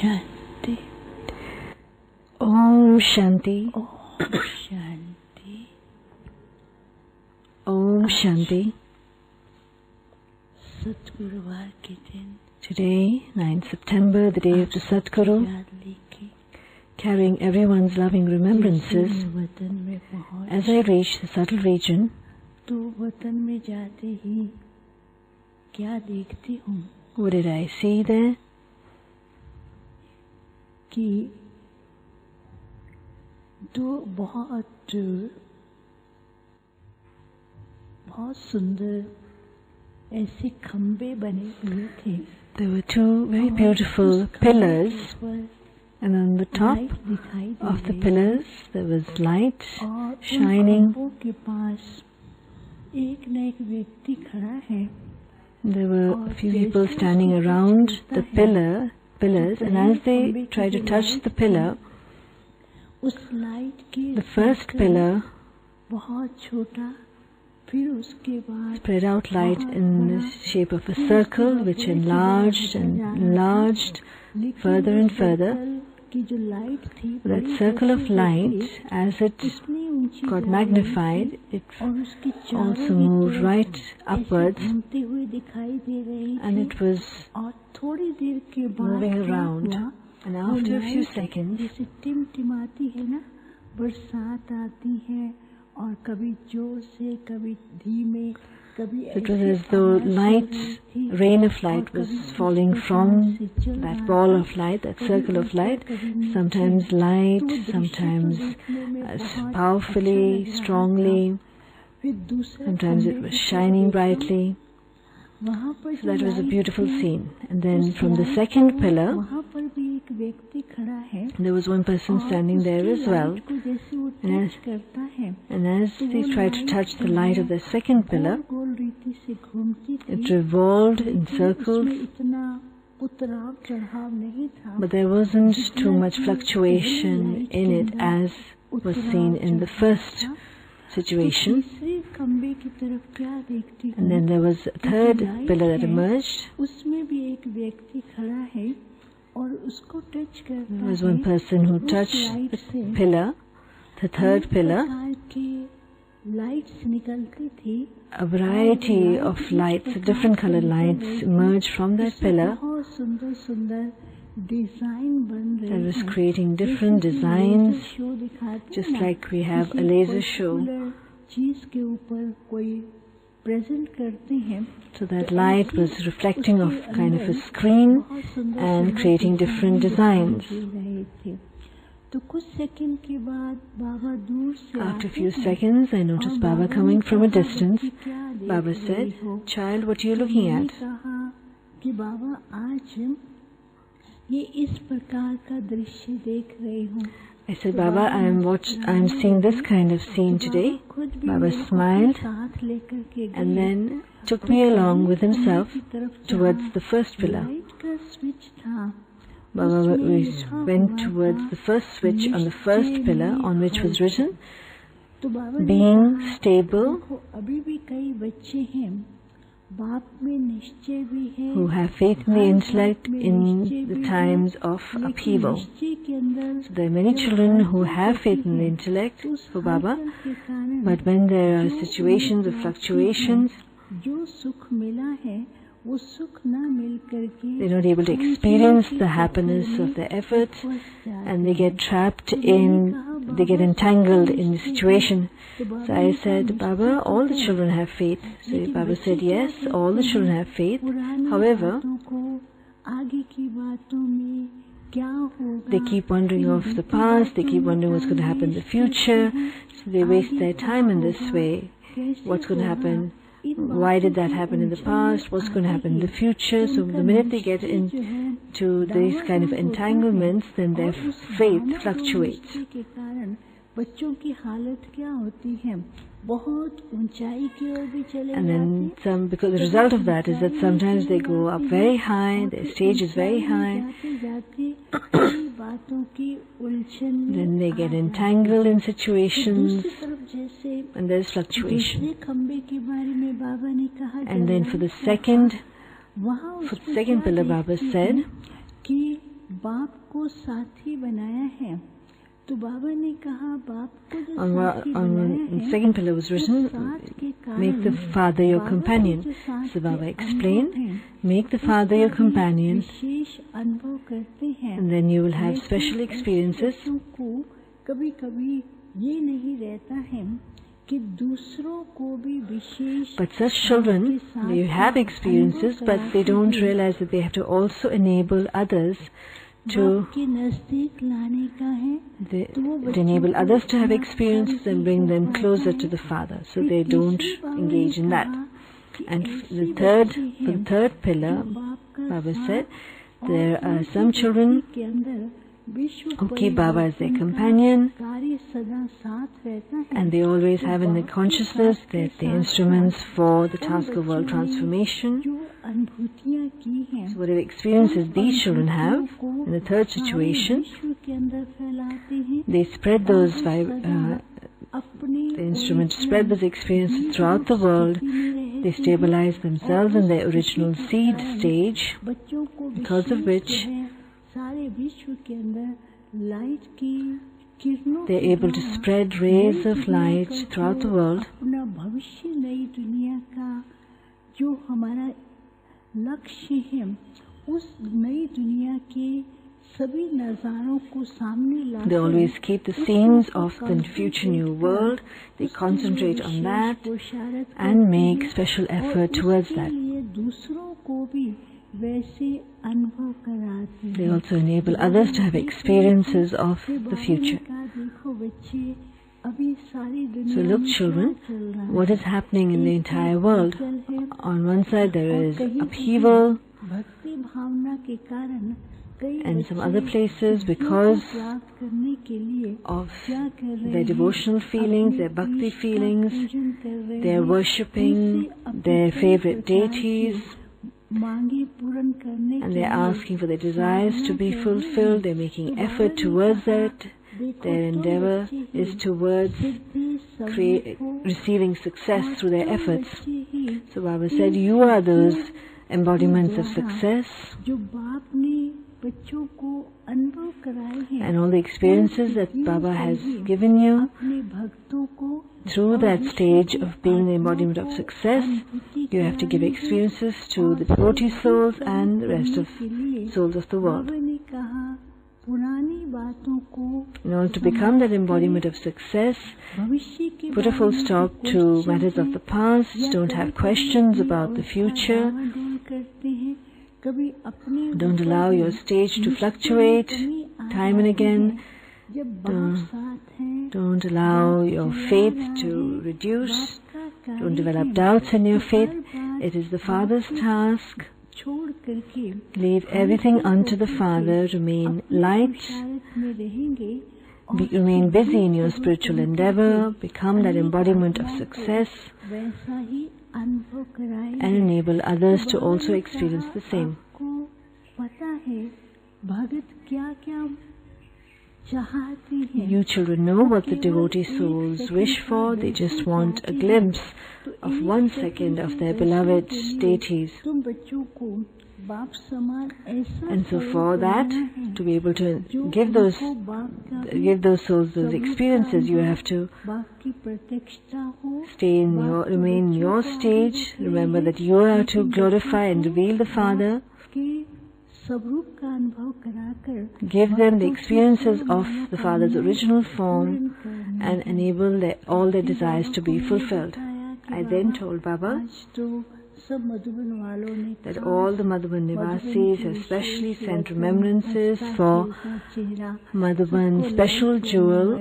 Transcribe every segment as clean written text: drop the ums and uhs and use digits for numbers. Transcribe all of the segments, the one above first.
Shanti. Om Shanti. Om Shanti. Om Shanti. सतगुरुवार के दिन. Today, 9 September, the day of the Satguru, carrying everyone's loving remembrances. As I reach the subtle region, तो वतन में जाते ही क्या देखती हूँ what did I see there? कि दो बहुत सुंदर ऐसे खंबे बने हुए थे. There were two very beautiful pillars, and on the top of the pillars there was light shining. के पास एक न एक व्यक्ति खड़ा है. There were a few people standing around the pillars, and as they tried to touch the pillar, उस light के the first pillar बहुत छोटा, फिर उसके बाद spread out light in the shape of a circle, which enlarged and enlarged further and further. की जो light थी, That circle of light, as it got magnified, it also moved right upwards, घूमते हुए दिखाई दे रही and it was और थोड़ी देर के बाद moving क्या around. हुआ? And after a few seconds, जैसे टिमटिमाती है ना, बरसात आती है और कभी जोर से, कभी धीमे, कभी it was as though rain of light was falling from that ball of light, that circle of light, sometimes light, sometimes powerfully, strongly, sometimes it was shining brightly. So that was a beautiful scene. And then from the second pillar, there was one person standing there as well. And as they tried to touch the light of the second pillar, it revolved in circles, but there wasn't too much fluctuation in it as was seen in the first situation. And then there was a third pillar that emerged. There was one person who touched the pillar, the third pillar. A variety of lights, different colored lights emerged from that pillar that was creating different designs, just like we have a laser show. So that light was reflecting off kind of a screen and creating different designs. After a few seconds, I noticed Baba coming from a distance. Baba said, "Child, what are you looking at?" I said, "Baba, I'm seeing this kind of scene today." Baba smiled and then took me along with himself towards the first pillar. Baba went towards the first switch on the first pillar, on which was written, "Being stable, who have faith in the intellect in the times of upheaval." So there are many children who have faith in the intellect for Baba, but when there are situations of fluctuations, they're not able to experience the happiness of their efforts, and they get they get entangled in the situation. So I said, "Baba, all the children have faith." So Baba said, "Yes, all the children have faith. However, they keep wondering of the past, they keep wondering what's going to happen in the future, so they waste their time in this way. What's going to happen? Why did that happen in the past? What's going to happen in the future?" So the minute they get into these kind of entanglements, then their faith fluctuates. And then because the result of that is that sometimes they go up very high, their stage is very high, then they get entangled in situations, and there's fluctuation. And then for the second pillar, Baba said बाप को साथी बनाया है, तो बाबा ने कहा बाप को जो On साथी बनाया the है, second pillar was written, साथ के कारण make the Father your Baba companion. को जो साथ So Baba के explained, अनुभव हैं, make the Father your companion, विशेष अनुभव करते हैं। and then you will have लेकिन special ऐसे experiences. बच्चों को कभी कभी ये नहीं रहता है कि दूसरों को भी विशेष But such children, they have experiences, but they don't realize that they have to also enable others to बाप के नजदीक लाने का है। they enable others to have experiences and bring them closer to the Father, so they don't engage in that. And for the third pillar, Baba said, there are some children के अंदर विश्व who keep Baba as their companion, कार्य सदा साथ रहता है, and they always have in their consciousness that they're instruments for the task of world transformation. जो अनुभूतियाँ की हैं, So whatever experiences these children have in the third situation, विश्व के अंदर फैलाते हैं, they spread those अपने the instruments spread those experiences throughout the world. They stabilize themselves in their original seed stage, बच्चों को because of which सारे विश्व के अंदर लाइट की किरणों they're able to spread rays of light throughout the world. अपना भविष्य नई दुनिया का जो हमारा लक्ष्य है, उस नई दुनिया के सभी नजारों को सामने लाकर They always keep the scenes of the future new world. They concentrate on that and make special effort towards that. दूसरों को भी वैसे अनुभव कराते हैं। They also enable others to have experiences of the future. देखो बच्चे, अभी सारी दुनिया So look, में children, क्या चल रहा है? what is happening in the entire world? On one side there is upheaval, भक्ति भावना के कारण कई and some बच्चे other places because प्राप्त करने के लिए of क्या कर रहे their हैं? devotional feelings, their अपने bhakti ईश का feelings, पूजन कर रहे they're हैं। worshipping उनसे their अपने favorite कई प्रकार deities, की मांगे पूर्ण करने and के they're लिए asking for their desires to be साधना कर रहे fulfilled. हैं। They're making तो effort बाबा ने towards कहा, that. देखो Their तुम endeavor बच्चे ही is towards सिद्धि सबको receiving success through their तुम efforts. बच्चे ही So Baba said, you are those embodiments of success, जो बाप ने बच्चों को अनुभव कराए हैं, and all the experiences that Baba has given you अपने भक्तों को through that stage of being the embodiment of success, you have to give experiences to the devotee souls and the rest of souls of the world. बाबा ने कहा पुरानी बातों को In order to become that embodiment of success, भविष्य के put a full stop to matters of the past, don't have questions about the future, करते हैं, कभी अपने don't allow your stage to fluctuate time and again, जब बाप साथ हैं, don't allow your faith to reduce, don't develop doubts in your faith. It is the Father's task. छोड़ करके Leave everything unto the Father, remain light, में रहेंगे remain busy in your spiritual endeavor, become that embodiment of success, वैसा ही अनुभव कराएंगे। and enable others to also experience the same. आपको पता है भगत क्या क्या चाहते हैं? You children know what the devotee souls wish for. They just want a glimpse of 1 second of their beloved deities. तुम बच्चों को बाप समान ऐसा And so for that, to be able to give those souls those experiences, you have to बाप की प्रत्यक्षता हो, remain in your stage. Remember that you are to glorify and reveal the Father. के स्वरूप का अनुभव कराकर Give them the experiences of the Father's original form and enable all their desires to be fulfilled. I then told Baba आज तो सब मधुबन वालों ने that all the Madhuban Nivasis have specially sent remembrances for Madhuban's special jewel,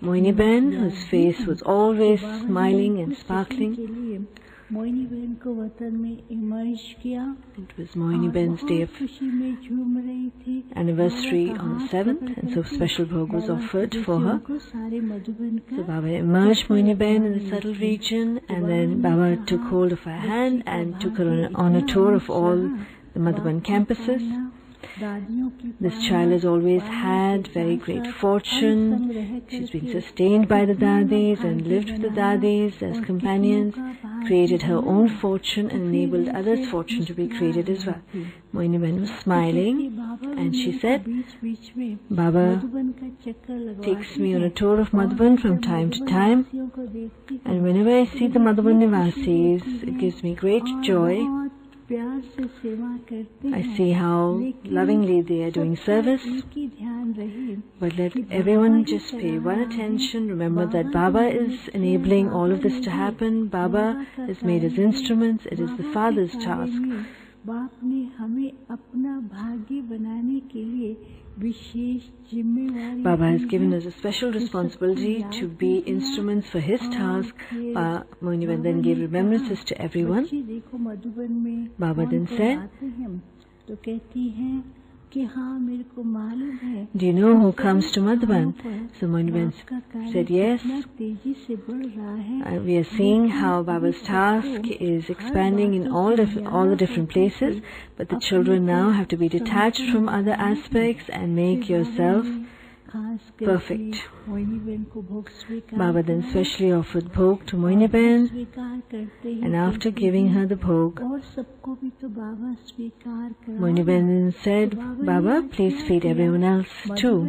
Moini Ben, whose face was always smiling and sparkling. Moini बहन को वतन में emerge किया। It was Moini Ben's day of खुशी में झूम रही थी। anniversary on the 7th, and so special bhog was offered for her. सारे मधुबन का So Baba immersed Moini Ben in the subtle region, and then Baba took hold of her hand and took her on a tour of all the Madhuban campuses. This child has always had very great fortune. She's been sustained by the dadis and lived with the dadis as companions. created her own fortune and enabled others' fortune to be created as well. Mohini Ben was smiling and she said, Baba takes me on a tour of Madhuban from time to time, and whenever I see the Madhuban Nivasis, it gives me great joy. I see how lovingly they are doing service, but let everyone just pay one attention. Remember that Baba is enabling all of this to happen. Baba is made as instruments. It is the Father's task. Baba has given us a special responsibility to be instruments for his task. Mohini Ben then gave remembrances to everyone. Baba then said, do you know who comes to Madhuban? So Mohini Ben said, yes. We are seeing how Baba's task is expanding in all the different places, but the children now have to be detached from other aspects and make yourself perfect. Baba then specially offered Bhog to Mohini Ben, and after giving her the Bhog, Mohini Ben said, Baba, please feed everyone else too.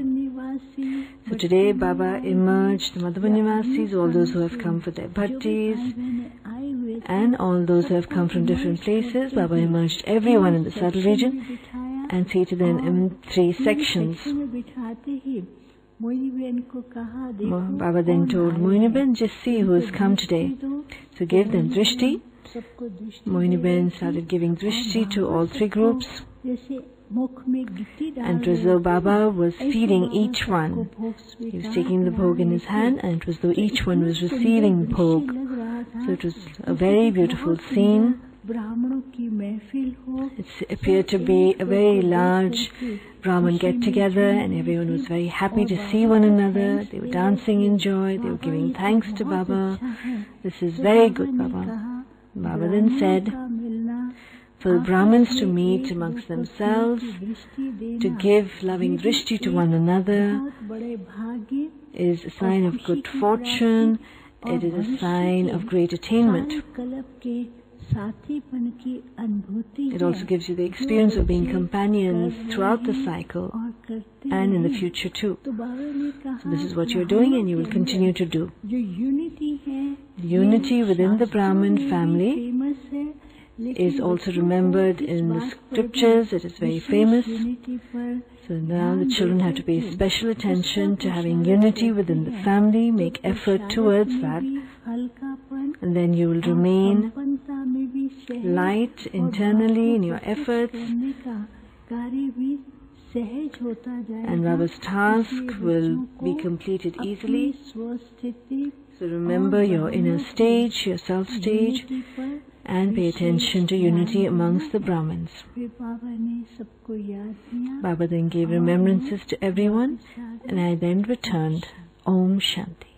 So today Baba emerged the Madhuban Nivasis, all those who have come for their bhattis, and all those who have come from different places. Baba emerged everyone in the subtle region and seated them in 3 sections. Baba then told Mohini Ben, just see who has come today. So gave them drishti. Mohini Ben started giving drishti to all 3 groups. And it was though Baba was feeding each one. He was taking the Bhog in his hand, and it was though each one was receiving the Bhog. So it was a very beautiful scene. It appeared to be a very large Brahman get-together, and everyone was very happy to see one another. They were dancing in joy. They were giving thanks to Baba. This is very good, Baba. Baba then said, for the Brahmins to meet amongst themselves, to give loving drishti to one another, is a sign of good fortune. It is a sign of great attainment. It also gives you the experience of being companions throughout the cycle and in the future too. So this is what you're doing, and you will continue to do. Unity within the Brahmin family is also remembered in the scriptures. It is very famous. So now the children have to pay special attention to having unity within the family, make effort towards that, and then you will remain light internally in your efforts, and Baba's task will be completed easily. So remember your inner stage, your self stage, and pay attention to unity amongst the Brahmins. Baba then gave remembrances to everyone, and I then returned. Om Shanti.